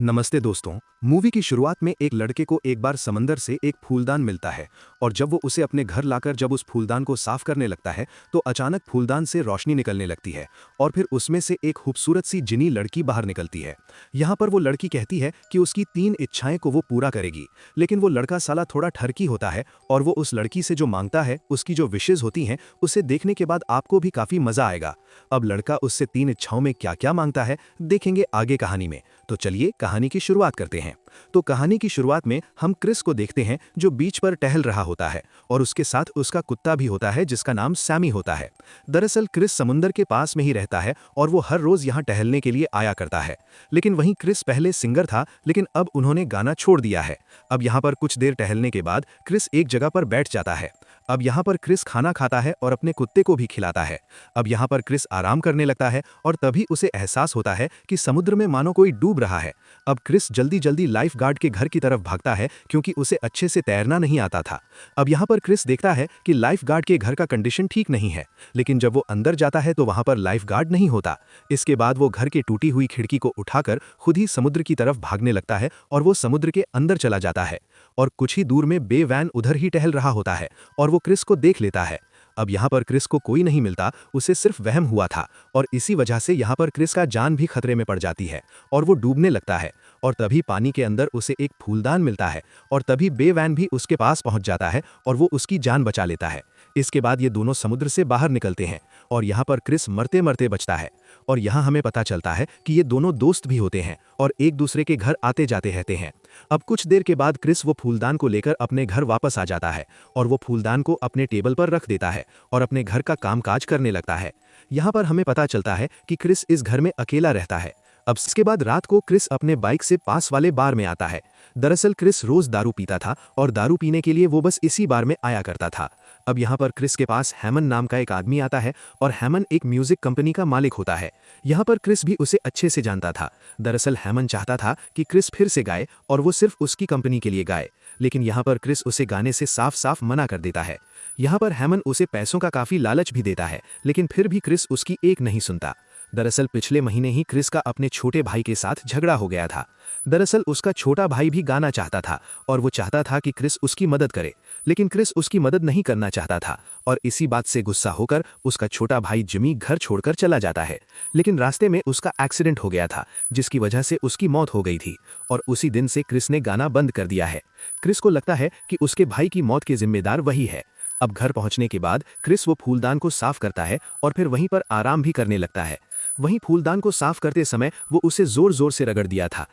नमस्ते दोस्तों। मूवी की शुरुआत में एक लड़के को एक बार समंदर से एक फूलदान मिलता है और जब वो उसे अपने घर लाकर जब उस फूलदान को साफ करने लगता है तो अचानक फूलदान से रोशनी निकलने लगती है और फिर उसमें से एक खूबसूरत सी जिनी लड़की बाहर निकलती है। यहाँ पर वो लड़की कहती है कि उसकी 3 इच्छाएं को वो पूरा करेगी, लेकिन वो लड़का साला थोड़ा ठरकी होता है और वो उस लड़की से जो मांगता है, उसकी जो विशेज होती हैं, उसे देखने के बाद आपको भी काफी मजा आएगा। अब लड़का उससे 3 इच्छाओं में क्या क्या मांगता है देखेंगे आगे कहानी में। तो चलिए कहानी की शुरुआत करते हैं। तो कहानी की शुरुआत में हम क्रिस को देखते हैं जो बीच पर टहल रहा होता है और उसके साथ उसका कुत्ता भी होता है जिसका नाम सैमी होता है। दरअसल क्रिस समुंदर के पास में ही रहता है और वो हर रोज यहाँ टहलने के लिए आया करता है। लेकिन वहीं क्रिस पहले सिंगर था, लेकिन अब उन्होंने गाना छोड़ दिया है। अब यहाँ पर कुछ देर टहलने के बाद क्रिस एक जगह पर बैठ जाता है। अब यहाँ पर क्रिस खाना खाता है और अपने कुत्ते को भी खिलाता है। अब यहाँ पर क्रिस आराम करने लगता है और तभी उसे एहसास होता है कि समुद्र में मानो कोई डूब रहा है। अब क्रिस जल्दी जल्दी लाइफ गार्ड के घर की तरफ भागता है क्योंकि उसे अच्छे से तैरना नहीं आता था। अब यहाँ पर क्रिस देखता है कि लाइफ गार्ड के घर का कंडीशन ठीक नहीं है, लेकिन जब वो अंदर जाता है तो वहाँ पर लाइफ गार्ड नहीं होता। इसके बाद वो घर की टूटी हुई खिड़की को उठाकर खुद ही समुद्र की तरफ भागने लगता है और वो समुद्र के अंदर चला जाता है। और कुछ ही दूर में बे वैन उधर ही टहल रहा होता है और वो क्रिस को देख लेता है। अब यहाँ पर क्रिस को कोई नहीं मिलता, उसे सिर्फ वहम हुआ था और इसी वजह से यहाँ पर क्रिस का जान भी खतरे में पड़ जाती है और वो डूबने लगता है। और तभी पानी के अंदर उसे एक फूलदान मिलता है और तभी बे वैन भी उसके पास पहुंच जाता है और वो उसकी जान बचा लेता है। इसके बाद ये दोनों समुद्र से बाहर निकलते हैं और यहाँ पर क्रिस मरते मरते बचता है। और यहाँ हमें पता चलता है कि ये दोनों दोस्त भी होते हैं और एक दूसरे के घर आते जाते रहते हैं। अब कुछ देर के बाद क्रिस वो फूलदान को लेकर अपने घर वापस आ जाता है और वो फूलदान को अपने टेबल पर रख देता है और अपने घर का कामकाज करने लगता है। यहाँ पर हमें पता चलता है कि क्रिस इस घर में अकेला रहता है। अब इसके बाद रात को क्रिस अपने बाइक से पास वाले बार में आता है। दरअसल क्रिस रोज दारू पीता था और दारू पीने के लिए वो बस इसी बार में आया करता था। अब यहाँ पर क्रिस के पास हैमन नाम का एक आदमी आता है और हैमन एक म्यूजिक कंपनी का मालिक होता है। यहाँ पर क्रिस भी उसे अच्छे से जानता था। दरअसल हैमन चाहता था कि क्रिस फिर से गाए और वो सिर्फ उसकी कंपनी के लिए गाए, लेकिन यहाँ पर क्रिस उसे गाने से साफ साफ मना कर देता है। यहाँ पर हैमन उसे पैसों का काफी लालच भी देता है, लेकिन फिर भी क्रिस उसकी एक नहीं सुनता। दरअसल पिछले महीने ही क्रिस का अपने छोटे भाई के साथ झगड़ा हो गया था। दरअसल उसका छोटा भाई भी गाना चाहता था और वो चाहता था कि क्रिस उसकी मदद करे, लेकिन क्रिस उसकी मदद नहीं करना चाहता था और इसी बात से गुस्सा होकर उसका छोटा भाई जिमी घर छोड़कर चला जाता है। लेकिन रास्ते में उसका एक्सीडेंट हो गया था जिसकी वजह से उसकी मौत हो गई थी और उसी दिन से क्रिस ने गाना बंद कर दिया है। क्रिस को लगता है कि उसके भाई की मौत के जिम्मेदार वही है। अब घर पहुंचने के बाद क्रिस वो फूलदान को साफ करता है और फिर वहीं पर आराम भी करने लगता है। वहीं फूलदान को साफ करते समय वो उसे जोर जोर से रगड़ दिया था,